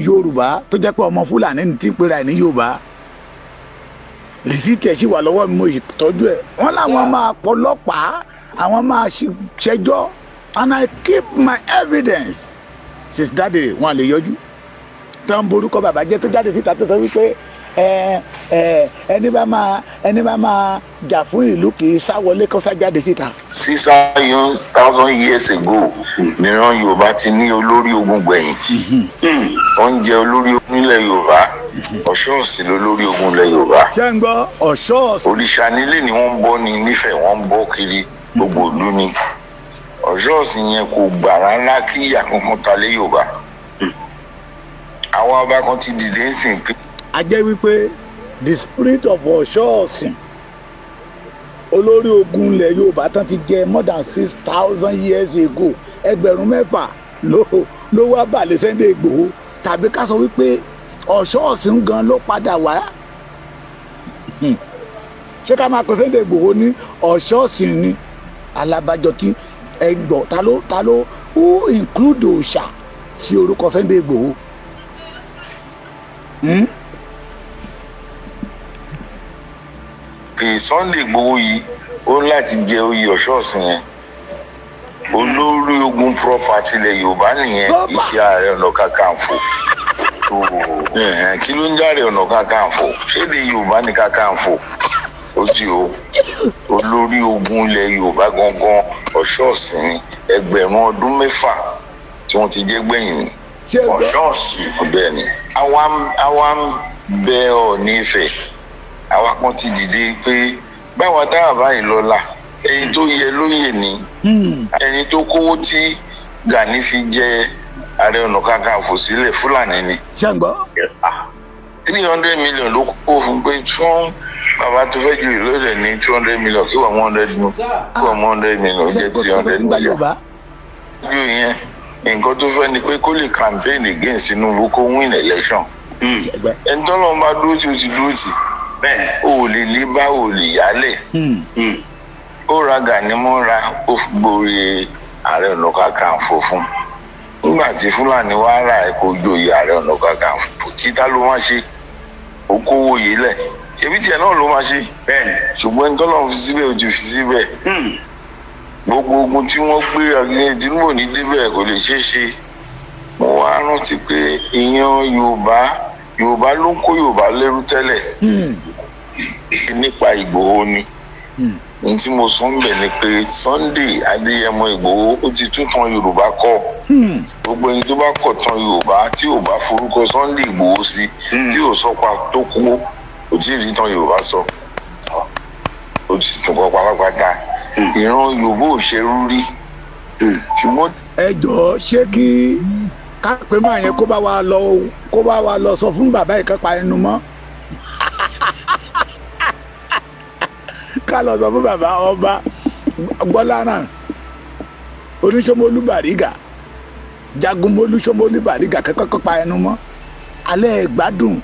Yorùbá tó jẹ́ pé ọmọ Fúlàní ní tí ń pera ẹ̀ ní Yorùbá rìsíìtì ẹ̀ sì wà lọ́wọ́ mi mo yìí tọ́jú ẹ̀ wọ́n láwọn máa pọlọ́pàá àwọn máa ṣẹjọ́ and I keep my evidence since that day wọn lè yọjú tí wọ́n ń borúkọ bàbá jẹ́ tó jáde síta tó sọ wípé ẹni bá máa jà fún ìlú kì í sá wọlé kó sá jáde síta. 6,000 years ago nìran Yorùbá ti ní olórí ogun gbẹ̀yìn oúnjẹ olórí ogun ilẹ̀ Yorùbá Ọ̀ṣọ́ọ̀sì lórí ogun ilẹ̀ Yorùbá. ṣé ń gbọ́ Ọ̀ṣọ́ọ̀sì. òrìṣà nílé ni wọ́n ń bọ ní Nífẹ̀ẹ́ wọ́n ń bọ kiri gbogbo ìlú ni Ọ̀ṣọ́ọ̀sì yẹn kò gbà rárá kí ìyà kankan ta lé Yorùbá. àwọn ọba kan ti dìde ń sìn pé. a jẹ́ wípé the spirit of Ọ̀ṣọ́ọ̀sì olórí ogun ilẹ̀ Yorùbá tán ti jẹ more than 6,000 years ago 6,000 ló wá balẹ̀ Sunday Igboho tàbí ká sọ wípé Ọ̀ṣọ́ọ̀sì gan ló padà wá ṣé ká máa kọ Sunday Igboho ní Ọ̀ṣọ́ọ̀sì ni alábàjọ tí ẹgbọ́ ta ló ó include òòṣà sí orúkọ Sunday Igboho. pé Sunday Igboho yìí ó láti jẹ oyè Ọ̀ṣọ́ọ̀sì yẹn olórí ogun property ilẹ̀ Yorùbá nìyẹn iṣẹ́ Ààrẹ Ọ̀nà Kakanfò kí ló ń járe Ọ̀nà Kakanfò ṣéde Yorùbá ní Kakanfò ó ti o olórí ogun ilẹ̀ Yorùbá gangan Ọ̀ṣọ́ọ̀sì ní 6,000 ọdún tí wọ́n ti jẹ́ gbẹ̀yìn ní Ọ̀ṣọ́ọ̀sì bẹ́ẹ̀ ni àwa ń bẹ Ọọ̀ni Ifẹ̀ àwa kan ti dìde pé báwa dáhà báyìí lọ́la ẹni tó yẹ lóyè ni ẹni tó kówó tí Gani fi jẹ Ààrẹ Ọ̀nà Kakanfò sílẹ̀ Fúlàní ni. ṣàǹgbọ́. 300 million ló kó fún pé fún bàbá tó fẹ́ ju ìlú rẹ̀ ní 200 million kí wọ́n 100 million jẹ́ 300 million. ojú yẹn nǹkan tó fẹ́ ni pé kó lè campaign against Tinubu kó win election. ẹni tó lọ́n bá dúró tí o ti dúró tì bẹ́ẹ̀ o lè lé bá o lè yálẹ̀ ó ra Gani mọ́ra ó gborí Ààrẹ Ọ̀nà Kakanfò fún nígbà tí Fúlàní wá rà ẹ̀ kó joyè Ààrẹ Ọ̀nà Kakanfò títà ló máa ṣe okòwò yìí lẹ̀ ṣebí tiẹ̀ náà ló máa ṣe ṣùgbọ́n ẹni tọ́lọ́ fi síbẹ̀ ó ti fi síbẹ̀ gbogbo ogun tí wọ́n gbé ọ̀gbìn Tinubu ní débẹ̀ kò lè ṣeé ṣe mo wá rántí pé ìyan Yorùbá ló ń kó Yorùbá lẹ́rú tẹ́lẹ̀ nípa Ìgbòho ni ní tí mo sọ ń bẹ̀ ni pé Sunday Adéyẹmọ Ìgbòho ó ti tún tan Yorùbá kọ gbogbo ẹni tó bá kọ̀ tan Yorùbá tí ò bá forúkọ Sunday Ìgbòho sí tí ò sọ pa tó kú kò tí ì rí tan Yorùbá sọ ó ti tún kọ pátápátá ìran Yorùbá ò ṣerú rí ṣùgbọ́n. ẹ jọ̀ọ́ ṣé kí ká pé máa yẹn kó bá wa lọ sọ fún bàbá ìkápá ẹnu mọ́ ká lọ sọ fún bàbá ọba Gbọ́láràn Oníṣómólú Bàrígà Jagunmólú Ṣómólú Bàrígà kẹ́kọ̀ọ́ pa ẹnu mọ́ alẹ́ ìgbádùn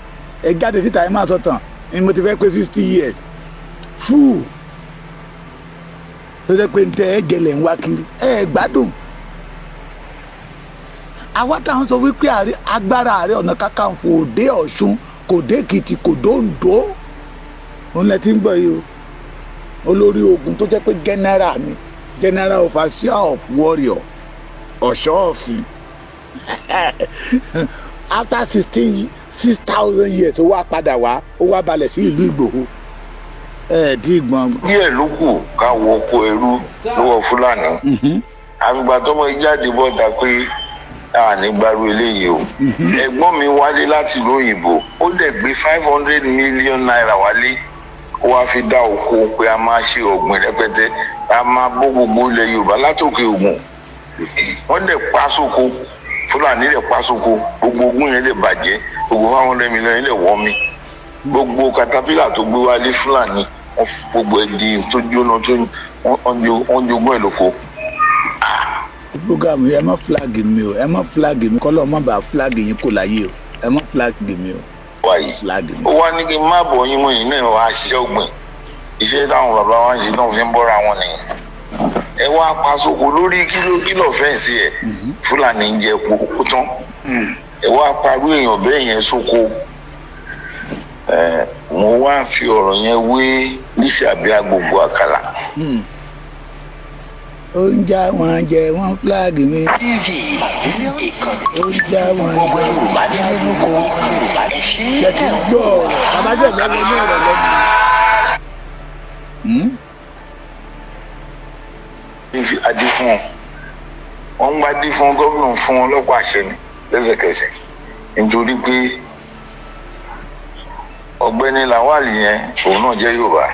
ẹ jáde síta ẹ máa sọ tán ni mo ti fẹ́ pé 60 years fúù tó jẹ́ pé ń tẹ ẹ jẹlẹ̀ ń wá kiri ẹ gbádùn àwa táwọn sọ wípé agbára Ààrẹ Ọ̀nà Kakanfò ò dé Ọ̀ṣun kò dé Èkìtì kò dóńdó òun lẹ ti ń gbọ́ yìí o olórí ogun tó jẹ́ pé general ni general overseer of warrior Ọ̀ṣọ́ọ̀sì after 6,000 years ó wá padà wá ó wá balẹ̀ sí ìlú Ìgbòho ẹ̀ẹ́dìgbọ̀n. díẹ̀ ló kù ká wọ oko ẹrú lọ́wọ́ Fúlàní àfìgbà tọ́mọ ìjáde bọ́ta pé ní gbárù eléyìí o ẹ̀gbọ́n mi wálé láti ìlú òyìnbó ó dẹ̀ gbé 500 million naira wálé ó wá fi dá oko pé a máa ṣe ọ̀gbìn rẹpẹtẹ a máa bó gbogbo ilẹ̀ Yorùbá látòkè Ògùn wọ́n dẹ̀ pa sóko Fúlàní dẹ̀ pa sóko gbogbo ogún yẹn lè bàjẹ́ gbogbo 500 million yẹn lè wọ́ mi gbogbo katapila tó gbé wálé Fúlàní wọ́n gbogbo ẹ̀ di tó jóná tó wọ́n jogún ẹ̀ lóko. programu yẹn ẹ má flag mi o ẹ má flag mi kọ́ lọ́ọ́ má bàa flag yín kò láyé o ẹ má flag mi o. wáyé ó wá ní kí n má bọ̀ yín mọ́ yín náà wá ṣiṣẹ́ ọ̀gbìn iṣẹ́ táwọn bàbá wa ń ṣe náà fi ń bọ́ra wọn nìyẹn ẹ wá pa sóko lórí kílò fẹ́ǹsì ẹ̀ Fúlàní ń jẹ epo ó tán ẹ wá parú èèyàn bẹ́ẹ̀ yẹn sóko. Mo wá fi ọ̀rọ̀ yẹn wé Lísàbí Agbogbo Àkàlà. Ó ń já wọn jẹ wọn flag mi. TV ìkànnì Ó ń já wọn gbogbo jẹ Yorùbá nínú gbogbo Yorùbá ní ṣe ti gbọ́ abájọ́ ìgbàgbọ́ ní ọ̀rọ̀ lẹ́nu. Fi adé fún ọ wọn ń gbadé fún gómìnà fún ọlọ́pàá àṣẹ ni lẹ́sẹ̀kẹsẹ̀ nítorí pé ọ̀gbẹ́ni Lawal yẹn òun náà jẹ́ Yorùbá.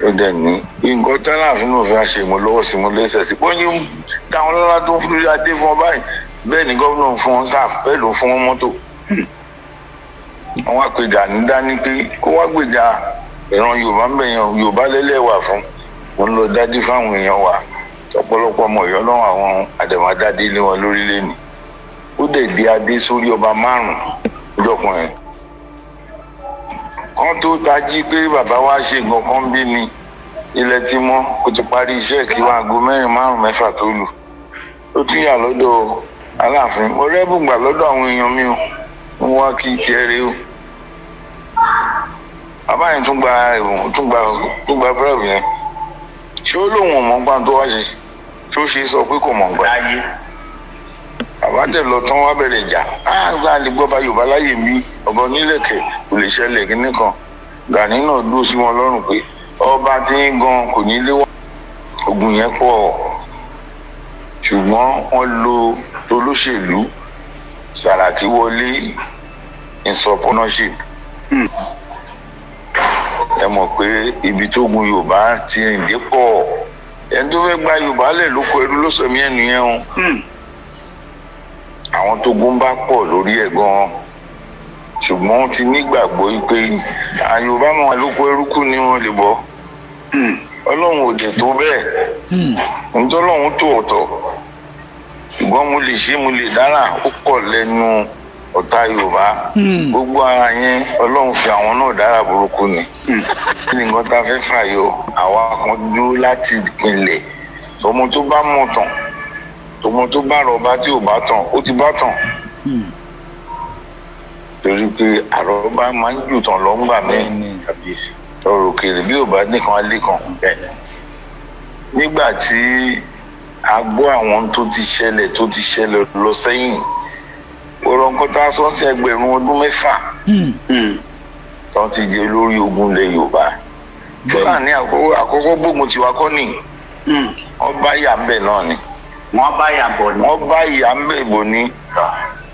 Ó dẹ̀ ní nǹkan tẹ́lá fún òfin àṣemọ lọ́wọ́ sí mo lẹ́sẹ̀ sí pọ́n yóò dáwọn lọ́la tó ń fún adé fún ọ báyìí bẹ́ẹ̀ ni gómìnà fún ọ sáà bẹ́ẹ̀ ló fún ọ mọ́tò. Àwọn àpèjà ní dání pé kó wá gbèjà ìran Yorùbá ń bẹ̀yàn Yorùbá lẹ́lẹ́wà fún òun lọ dádé fáwọn èèyàn wa ọ̀pọ̀lọpọ̀ ọmọ Ọ̀yọ́ lọ́wọ́ àwọn àdèmàdádé lé wọn lórílẹ̀ ni ó dẹ̀ di adé sórí ọba 5 lọ́kùnrin kan tó tají pé bàbá wa ṣe nǹkan kan bí ni ilẹ̀ tí mọ́ kó ti parí iṣẹ́ kí wọ́n aago 4, 5, 6 tó lù ó tún yà lọ́dọ̀ Aláàfin mo rẹ́bùn gbà lọ́dọ̀ àwọn èèyàn mi o mo wá kí tiẹ̀ rèé o bàbá yẹn tún gba ẹ̀wọ̀n tún gba bẹ́ẹ̀rù yẹn ṣé ó lóun ò mọ̀ gbà tó wá ṣe tó ṣe sọ pé kò mọ̀ gbà láyé àbátẹ̀ lọ tán wá bẹ̀rẹ̀ ìjà gba lè gbọ́ bá Yorùbá láyè mi ọba onílẹ̀kẹ̀ kò lè ṣẹlẹ̀ kíní kan Gani náà dúró sí wọn lọ́rùn pé ọba tí ń gan kò ní lé wọn ogun yẹn pọ̀ ṣùgbọ́n wọ́n lo olóṣèlú Sàràkí wọlé insurpreneurship. Ẹ mọ̀ pé ibi tó gun Yorùbá ti rìn dé pọ̀ ẹni tó fẹ́ gba Yorùbá lẹ̀ lóko ẹrú ló sọmí ẹnu yẹn o. Àwọn tó gún bá pọ̀ lórí ẹ̀ gan-an ṣùgbọ́n wọ́n ti nígbàgbọ́ pé Yorùbá mọ̀ lóko ẹrú kù ni wọ́n lè bọ́. Ọlọ́run ò dẹ̀ tó bẹ́ẹ̀ nítorí Ọlọ́run tó ọ̀tọ̀ ṣùgbọ́n mo lè ṣe mo lè dára ó pọ̀ lẹ́nu ọ̀tá Yorùbá gbogbo ara yẹn Ọlọ́run fi àwọn náà dára burúkú ni kí ni nǹkan tá a fẹ́ fàyọ àwa kan dúró láti ìpínlẹ̀ ọmọ tó bá mọ̀ tán ọmọ tó bá rọba tí ò bá tàn ó ti bá tàn torí pé àrọ́bá máa ń jù tán lọ́ngbà mẹ́rin kàbíyèsí ọ̀rọ̀ òkèèrè bí ò bá nìkan alẹ́ kan nígbà tí a gbọ́ àwọn tó ti ṣẹlẹ̀ lọ sẹ́yìn ọ̀rọ̀ nǹkan tá a sọ sí ẹgbẹ̀rún ọdún 6 tó ti jẹ́ olórí ogun ilẹ̀ Yorùbá Fúlàní àkọ́kọ́ gbógun tiwa kọ́ ni wọ́n bá yà ń bẹ̀ náà ni wọ́n bá yà bọ̀ ní. wọ́n bá yà ń bẹ̀ bọ̀ ni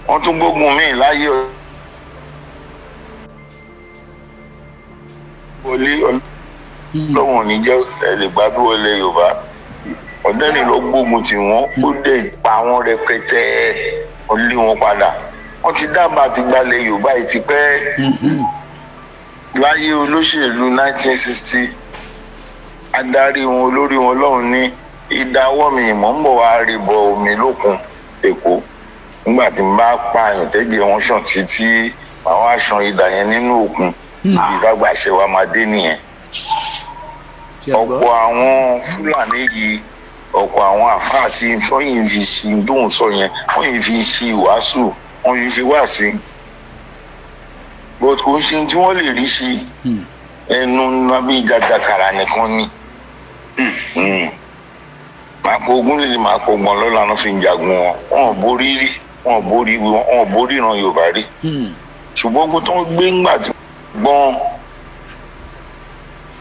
wọ́n tún gbógun míì láyé wọlé lọ́wọ́n ní jẹ́ ẹ̀lẹ́gbàdúrà ilẹ̀ Yorùbá ọ̀dẹ́ni lọ gbógun tì wọ́n ó dẹ̀ pa wọ́n rẹpẹtẹ wọ́n lé wọn padà wọ́n ti dábàá ti gbalẹ̀ Yorùbá yìí ti pẹ́ láyé olóṣèlú 1960 adarí wọn olórí wọn lọ́hùn ní ìdáwọ́ mi ìmọ̀ ń bọ̀ wá rí bọ omi lókun Èkó nígbà tí n bá pààyàn tẹ́jẹ̀ wọn ṣàn títí àwọn aṣan ìdà yẹn nínú òkun ìdàgbà àṣẹ wa máa dé nìyẹn ọ̀pọ̀ àwọn Fúlàní yìí ọ̀pọ̀ àwọn àfáà tí wọ́n yìí fi ṣe dóhùn sọ yẹn wọ́n yìí fi ṣe ìwàásù wọ́n yìí fi wá sí but kò ṣe tí wọ́n lè rí ṣe ẹnu nàbí jàjàkàrà nìkan ni máa kó ogún lè máa kó gbọ́n lọ́la náà fi ń jagun wọn wọn borí rí wọn borí ìran Yorùbá rí ṣùgbọ́n gbogbo tó ń gbé ńgbà tí gbọ́n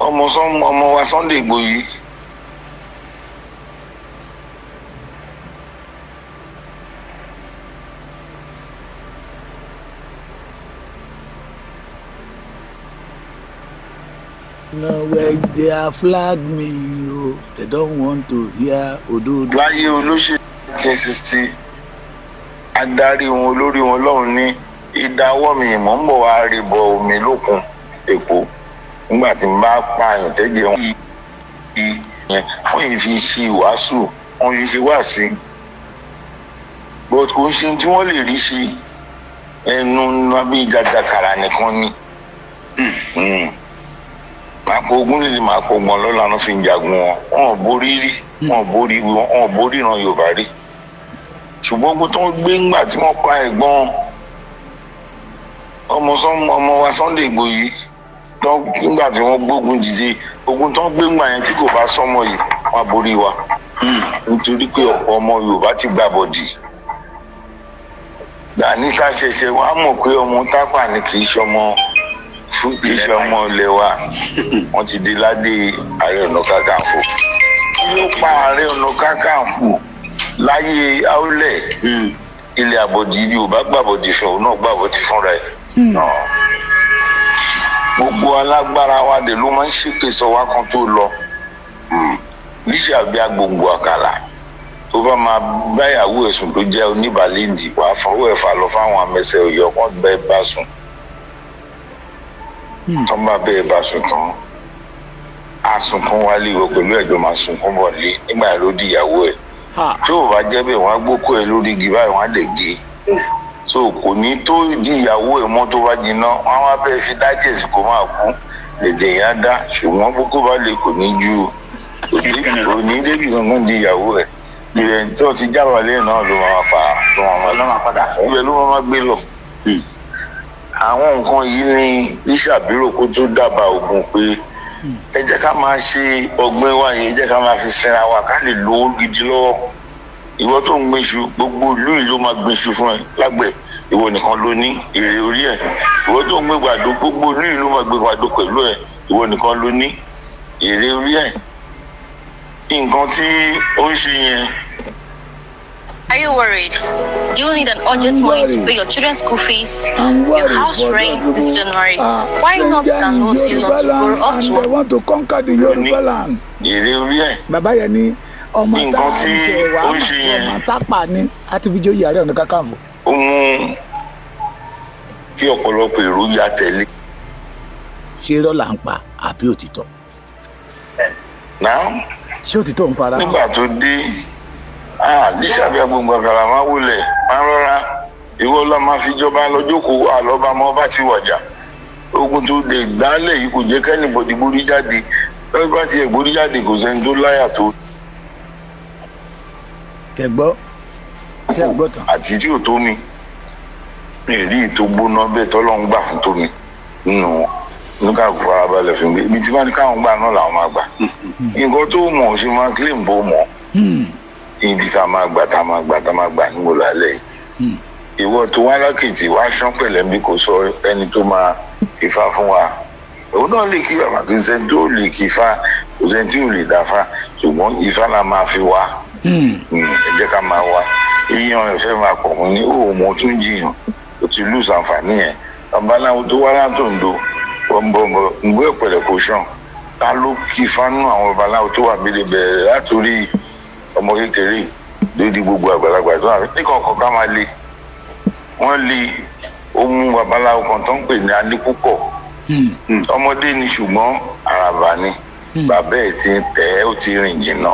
ọmọ wa Sunday Igboho yìí No way, they are flag me, oh. They don't want to hear òdodo. Láyé olóṣèlú 1960 adarí wọn olórí wọn lọ́hùn ní ìdáwọ́ mi ìmọ̀ ń bọ̀ wá rí bọ omi lókun Èkó nígbà tí n bá pààyàn tẹ́jẹ̀ wọn yìí wọ́n yìí fi ṣe ìwàásù wọ́n yìí ṣe wá sí but kò ṣe tí wọ́n lè rí ṣe ẹnu nàbí jàjàkàrà nìkan ni máa kó ogún lè máa kó gbọ́n lọ́la náà fi ń jagun wọn borí rí wọn borí ìran Yorùbá rí ṣùgbọ́n ogun tó ń gbé ńgbà tí wọ́n pa ẹ̀gbọ́n ọmọ wa Sunday Igboho nígbà tí wọ́n gbógun dìde ogun tó ń gbé ńgbà yẹn tí kò bá sọ́mọ yìí wọ́n borí wa nítorí pé ọ̀pọ̀ ọmọ Yorùbá ti gbà bọ̀dì gbani ká ṣẹ̀ṣẹ̀ wá mọ̀ pé ọmọ Tápà ni kì í ṣọmọ ilé wa wọ́n ti di ládé Ààrẹ Ọ̀nà Kakanfò ló pa Ààrẹ Ọ̀nà Kakanfò láyé Àwùlẹ̀ ilé àbọ̀dì Yorùbá gbàbọ̀dì fún òun náà gbàbọ̀dì fúnra ẹ̀ gbogbo alágbára wa dé ló máa ń ṣépè sọ wá kan tó lọ níṣàbí agbòǹgbò àkàlà tó bá máa báyàwó ẹ̀sùn tó jẹ́ oníbàlẹ́ǹdì wàá fọwọ́ ẹ̀fà lọ fáwọn amẹsẹ̀ Ọ̀yọ́ wọn bẹ́ẹ̀ bá sùn tó bá bẹ́ẹ̀ bá sùn tán àsùnkún wálé ìwọ pẹ̀lú ẹ̀jọ̀ máa sunkún bọ̀ lé nígbà yẹn ló di ìyàwó ẹ̀ tó o bá jẹ́ bẹ́ẹ̀ wọ́n á gbókò ẹ̀ lórí igi báyìí wọ́n á lè gé so kò ní tó di ìyàwó ẹ̀ mọ́ tó bá jiná wọ́n á wá bẹ́ẹ̀ fi dájẹ̀sì kó máa kú lèdè yẹn á dá ṣùgbọ́n bókó bá lè kò ní ju òní débi gangan di ìyàwó ẹ̀ ìrẹ̀ tó ti jábàlẹ̀ náà ló máa padà fẹ́ ibẹ̀ ló máa gbé lọ. àwọn nǹkan yìí ni ìṣàbírò kó tó dábàá ogun pé ẹ jẹ́ ká máa ṣe ọgbẹ́ wa yẹn ẹ jẹ́ ká máa fi sinra wa ká lè lówó gidi lọ́wọ́ ìwọ tó ń gbéṣu gbogbo ìlú yìí ló máa gbéṣu fún ẹ lágbẹ̀ ìwọ nìkan ló ní èrè orí ẹ ìwọ tó ń gbé gbàdo gbogbo ìlú yìí ló máa gbé gbàdo pẹ̀lú ẹ ìwọ nìkan ló ní èrè orí ẹ nǹkan tí ó ń ṣe yẹn. Are you worried? Do you need an urgent money to pay your children's school fees? Your house rent this January? Why not download Ceylon to borrow up to? I want to conquer the Yoruba land. Èrè orí ẹ̀. Bàbá yẹn ní ọmọ tá nǹkan a tí ń ṣe wà ó ń ṣe yẹn. ọmọ Tápà ní láti fi jóyè Ààrẹ Ọ̀nà Kakanfò. Ó mú kí ọ̀pọ̀lọpọ̀ èrò ya tẹ̀lé. Ṣé irọ́ là ń pa àbí òtítọ́? Náà Ṣé òtítọ́ ń fara? nígbà tó dé níṣàbí agbègbè àkàrà máa wọlé máa rọra ìwọ la máa fi jọba lọ́jọ́kọ̀ àlọ́ba ọmọ bá ti wàjà ogun tó dé gbálẹ̀ yìí kò jẹ́ kẹ́nìbọ̀dì borí jáde lọ́wọ́ bá tiẹ̀ borí jáde kò sẹ́ni tó láyà tó. Kẹ̀gbọ́ ṣé gbọ́ tán? àti tí ò tó mi rí ètò gbóná bẹ́ẹ̀ tọ́lọ́ ń gbà fún tó mi nínú nígbà kó farabalẹ̀ fún mi ibi tí wọ́n ní káwọn gbà náà làwọn máa gbà nǹkan tó mọ̀ ṣe máa claim bó mọ̀ ibi tá a máa gbà nígbò lálẹ́ yìí ìwọ tó wá lákìtì wá ṣán pẹ̀lẹ́ bí kò sọ ẹni tó máa Ifá fún wa òun náà lè kí bàbá kì í ṣe tó lè kí Ifá kò sẹ́ni tí ò lè dáfá ṣùgbọ́n Ifá la máa fi wá ẹ jẹ́ ká máa wá yíyan ẹ̀fẹ́ máa pọ̀ mọ́ ní òòmù tún jiyàn ó ti lù sàǹfààní yẹn babaláwo tó wá látòǹdó bọ̀m̀bọ̀m̀bọ̀ ìgbó ìpẹ̀lẹ̀ kò ṣàn ta ló kí Ifá nú àwọn babaláwo tó wà bíi bẹ̀rẹ̀ látòrí ọmọ kékeré lórí gbogbo àgbàlagbà tó wà ní kọ̀ọ̀kan ká máa le wọ́n lé ohun babaláwo kan tó ń pè ní Anípúpọ̀ ọmọdé ni ṣùgbọ́n àràbà ni bàbá ẹ̀ ti tẹ̀ ẹ́ ó ti rìn jìnnà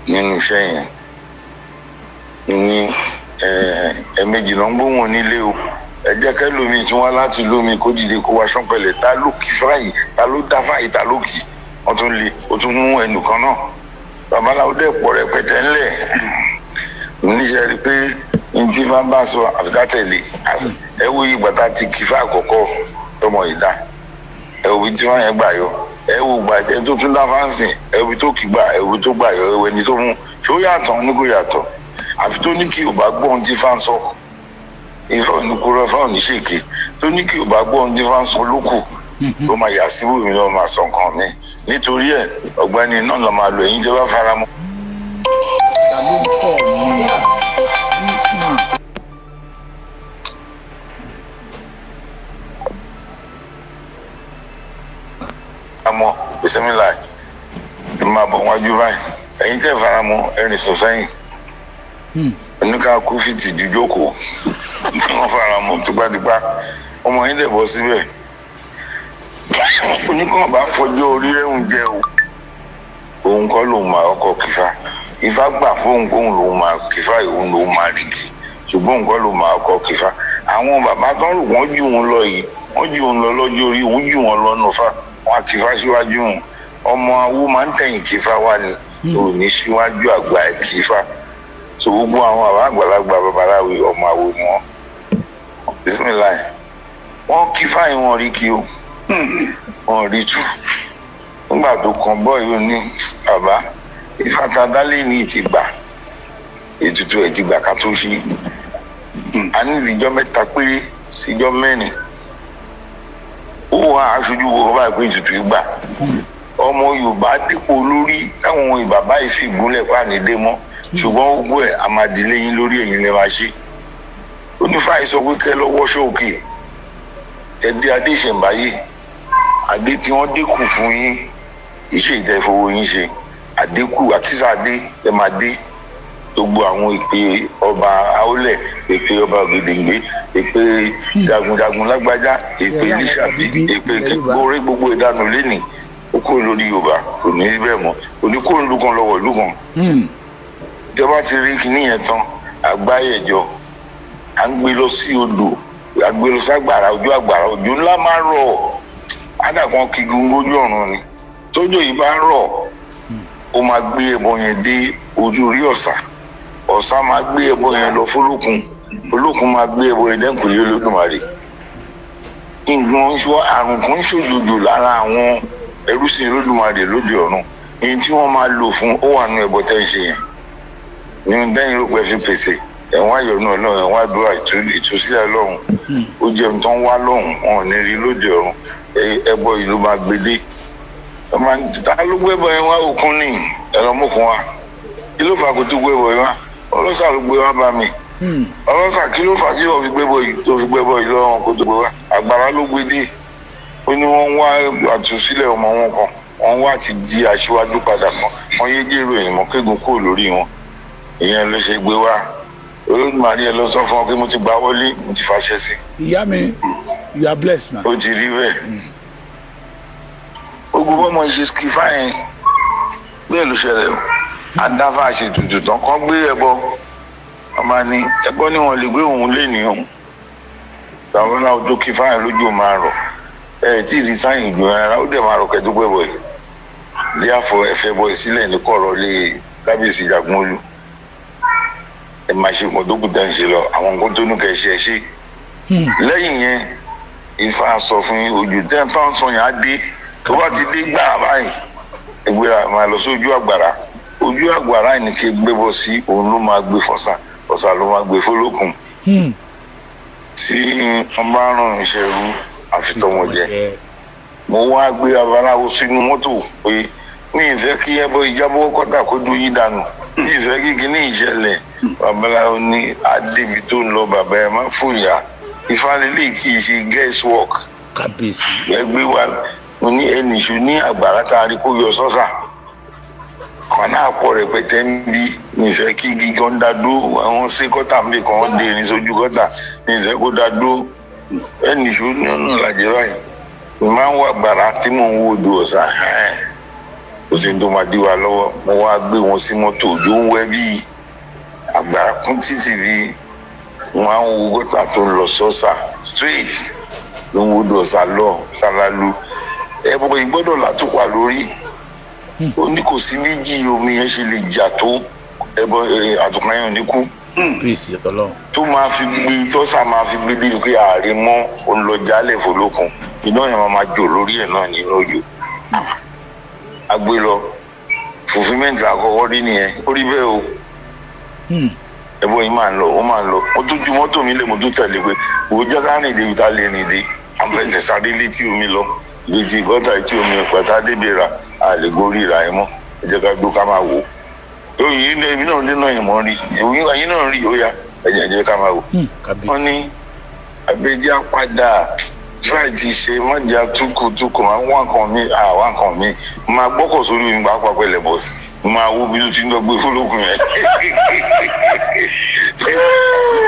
nínú iṣẹ́ yẹn ní ẹ̀ẹ̀mejì ló ń gbóhùn nílé o ẹ jẹ́ kẹ́ lómi tí wọ́n láti lómi kó dìde kó wá ṣánpẹ̀lẹ̀ ta ló kí fáyì ta ló dá fáyì ta ló kì wọ́n tún lé o tún mú ẹnìkan náà babaláwo dẹ̀ pọ̀ rẹpẹtẹ ńlẹ̀ níṣẹ́ rí pé ntí bá bá sọ àfikà tẹ̀lé ẹ wo ìgbà tá a ti kí fún àkọ́kọ́ tọmọ ìdá ẹ wo bí tí wọ́n yẹn gbà yọ ẹ wo gbà ẹ tó tún dá fáǹsì ẹ wo tó kì gbà ẹ wo tó gbà yọ ẹ wo ẹni tó mú ṣó yàtọ̀ ní kò yàtọ̀ àfi tó ní kí o bá gbọ́ ohun tí fá ń sọ ìfọ̀ ònìkúrọ̀ fáwọn oníṣèké tó ní kí o bá gbọ́ ohun tí fá ń sọ lókù ló máa yà síbò mi lọ́ọ́ máa sọ nǹkan mi nítorí ẹ ọ̀gbẹ́ni náà lọ́ọ́ máa lo ẹ̀yin jẹ́ bá fara mọ́. àmọ́ bisimilá ẹ máa bọ̀ wájú báyìí ẹ̀yin tẹ́ fara mọ́ ẹ̀rìn sọ sẹ́yìn oníkà kú fìtì díjókòó wọ́n fara mọ́ tipátipá ọmọ yín dẹ̀ bọ́ síbẹ̀ oníkàn bá fọjọ́ orí rẹ̀hùn jẹ́ o òun kọ́ lòun máa ọkọ̀ kífá Ifá gbà fóun kóun lòun máa kífá òun lòun máa rìkì ṣùgbọ́n òun kọ́ lòun máa ọkọ̀ kífá àwọn bàbá tó ń rò wọ́n jù wọn lọ yìí wọ́n jù wọn lọ lọ́jọ́ orí òun jù wọn lọ nùfà wọn á kífá síwájú wọn ọmọ awó máa ń tẹ̀yìn kífá wá ni òun ní síwájú àgbà ẹ̀ kífá so gbogbo àwọn àwọn àgbàlagbà babaláwo ọmọ àwo ni wọn bisimilayi wọn kí fáyín wọn rí kí o wọn rí tú nígbà tó kàn bọ́ yìí ó ní bàbá ìfàtàdálé ní ti gbà ètùtù ẹ̀ ti gbà ká tó ṣe a ní ìdíjọ́ 3 péré síjọ́ 4 ó wá aṣojú wo bàbá ìpín ètùtù gbà ọmọ Yorùbá dípò lórí táwọn bàbá yìí fi ìgúnlẹ̀ pànídé mọ́ ṣùgbọ́n gbogbo ẹ̀ àmàdílé yín lórí ẹ̀yìn lè máa ṣe onífàyè sọ pé kẹ́ lọ́wọ́ ṣóòkè ẹ̀dẹ́ adé ìṣẹ̀ǹbáyé adé tí wọ́n dínkù fún yín iṣẹ́ ìtẹ́fowó yín ṣe àdínkù àkísà adé ẹ̀ máa dé gbogbo àwọn ìpè ọba Aólẹ̀ ìpè ọba Ògèdèngbé ìpè jagunjagun lágbájá ìpè Lísàbí ìpè kíkórè gbogbo ìdánù lẹ́nì ó kúrò lórí Yorùbá kò ní í bẹ́ẹ̀ mọ́ kò ní kó ìlú kan lọ́wọ́ ìlú kan ìjọba ti rí kinní yẹn tán àgbáyẹjọ à ń gbé lọ sí odò à ń gbé lọ ságbàrá ojú àgbàrá òjò ńlá máa rọ̀ ádàkan kígun lójú ọ̀run ni tójò yìí bá rọ̀ ó máa gbé ẹbọ yẹn dé ojú orí ọ̀sà ọ̀sà máa gbé ẹbọ yẹn lọ fólókun olókun máa gbé ẹbọ yẹn dẹ́kun yé Olódùmarè nǹkan àrùn kan ń ṣòjòjò lára àwọn ẹrúsìn Olódùmarè lóde ọ̀run èyí tí wọ́n máa lò fún ó wà nù ẹbọ tẹ́ ń ṣe yẹn ní dẹ́yìn ló pẹ́ fi pèsè ẹ̀wọ̀n ayọ̀nù ọlọ́run ẹ̀wọ̀n àdúrà ìtúsílẹ̀ ọlọ́run ó jẹun tó ń wá lọ́hùn wọn ò ní rí lóde ọ̀run ẹbọ ìlú máa gbedé ta ló gbẹ́bọ yẹn wá òkun ní ẹ̀rọ mọ́kun wa kí ló fà kó tó gbẹ́bọ yẹn wá ọlọ́sà ló gbé wá bá mi ọlọ́sà kí ló fà kí wọ́n fi gbẹ́bọ yìí lọ́wọ́ kó tó gbé wá àgbàrá ló gbedé ó ní wọ́n wá àtúnṣílẹ̀ ọmọ wọn kan wọ́n wá ti di aṣíwájú padà kan wọ́n yé jèrò ìmọ̀ kégun kúrò lórí wọn ìyẹn ló ṣe gbé wá Olódùmarè ẹ lọ sọ fún ọ pé mo ti gbà wọlé mo ti fàṣẹ sí. ìyá mi you are blessed na. ó ti rí bẹ́ẹ̀ ogun bọ́mọ ṣe skifa yẹn bẹ́ẹ̀ ló ṣẹlẹ̀ o adáfà ṣètùtù tán kán gbé ẹbọ ọmọ ni ẹbọ ni wọn lè gbé òun lé nìyẹn àwọn náà ojú kífà yẹn lójú máa rọ ẹ tí ì rí sáyìn ìjọ ara ó dẹ̀ máa rọ kẹ́tọ́ pẹ́ bọ̀ yìí díàfọ ẹ̀fẹ́ bọ̀ sílẹ̀ ní kọ̀rọ̀ lé kábíyèsí Jagunmólú ẹ máa ṣe nǹkan tó kù tẹ́ ń ṣe lọ àwọn nǹkan tó ní kẹ́ ṣe ẹ ṣe lẹ́yìn yẹn Ifá sọ fún yín ojú tẹ́ ń tán sọ yẹn á dé tó bá ti dé gbàrà báyìí ìgbéra máa lọ sí ojú àgbàrá yìí ni kí gbé bọ́ sí òun ló máa gbé fọ́sà ló máa gbé fólókùn tí wọ́n bá rán iṣẹ́ rú àfitọ́mọjẹ mo wá gbé abaláwo sínú mọ́tò pé mi ìfẹ́ kí ẹbọ ìjábọ̀ kọ́tà kó dún yín dànù mi ìfẹ́ kí kíní ìṣẹ̀lẹ̀ babaláwo ní adébi tó ń lọ bàbá ẹ má fòyà ìfanilé kì í ṣe guess work kábíyèsí ẹgbẹ́ wa mo ní ẹnìṣó ní àgbàrá tá a rí kó yọ sọ́sà kan náà pọ̀ rẹpẹtẹ ń bí nífẹ̀ẹ́ kí gígan dá dúró àwọn sí kọ́tà ń bè kàn án dé ní sójú kọ́tà nífẹ̀ẹ́ kó dá dúró ẹnìṣó ní ọ̀nà làjẹ́ báyìí mo máa ń wá àgbàrá tí mò ń wo odò ọ̀sà kò sí ní tó máa dí wa lọ́wọ́ mo wá gbé wọn sí mọ́tò òjò ń wẹ́ bí àgbàrá kún títì bí wọn á ń wo kọ́tà tó ń lọ sọ́sà straight ló ń wo odò ọ̀sà lọ sálálú ẹbọ ìgbọ́dọ̀ látùpà lórí ó ní kò sí méjì omi yẹn ṣe lè jà tó ẹbọ àtùpà yẹn ò ní kú bíìsì Ọlọ́run tó máa fi gbé tọ́sà máa fi gbé débi pé ààrẹ mọ́ olùlọ́jàlẹ̀ fọlọ́kùn iná yẹn máa jò lórí ẹ̀ náà nínú òjò a gbé lọ fòfímẹ́ǹtì àkọ́kọ́ rí nìyẹn ó rí bẹ́ẹ̀ o ẹbọ yìí máa ń lọ ó máa ń lọ mo tó ju mọ́tò mi lè mo tó tẹ̀lé pé òun jẹ́ ká rìn débi tá a lè rìn dé àfẹsẹ̀ sáré létí omi lọ ìbejì gọ́tà etí omi pẹ̀tà débi rà á lè gorí ra ẹ mọ́ ẹ jẹ́ ká gbó ká máa wò ó yìí ní ẹbí náà nínú ìmọ̀ rí ẹ̀yìn náà rí ó yá ẹ jẹ́ ká máa wò wọ́n ní abẹ́jẹ́ apádà tíráì ti ṣe mọ́jà túkùtùkù máa wá nǹkan mi àwa nǹkan mi máa gbọ́kọ̀ sórí omi pàápàá pẹ̀lẹ́ bọ̀ máa wo bí ó ti ń lọ gbé fólókùn yẹn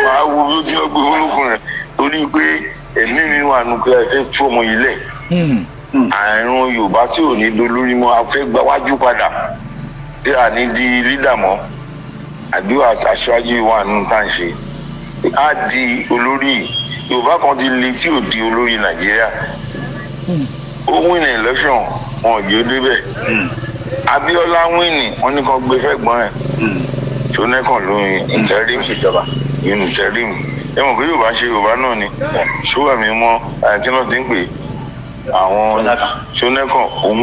máa wo bí ó ti ń lọ gbé fólókùn yẹn torí pé ẹ̀mí mi wà nù pé ẹ fẹ́ tú ọmọ yìí lẹ̀ àrùn Yorùbá tí ò ní dolórí mọ́ a fẹ́ gbáwájú padà tí a ní di lídà mọ́ àdúrà aṣáájú wà nù tá à ń ṣe á di olórí Yorùbá kan ti le tí ò di olórí Nàìjíríà ó win election wọn ò jẹ́ ó débẹ̀ Abíọ́lá win wọn ní kan gbé fẹ́ gbọ́n ẹ̀ ṣonẹ́kàn ló interim ẹ mọ̀ pé Yorùbá ṣe Yorùbá náà ni ṣówà mi mọ́ àkínná ti ń pè àwọn ṣonẹ́kàn òun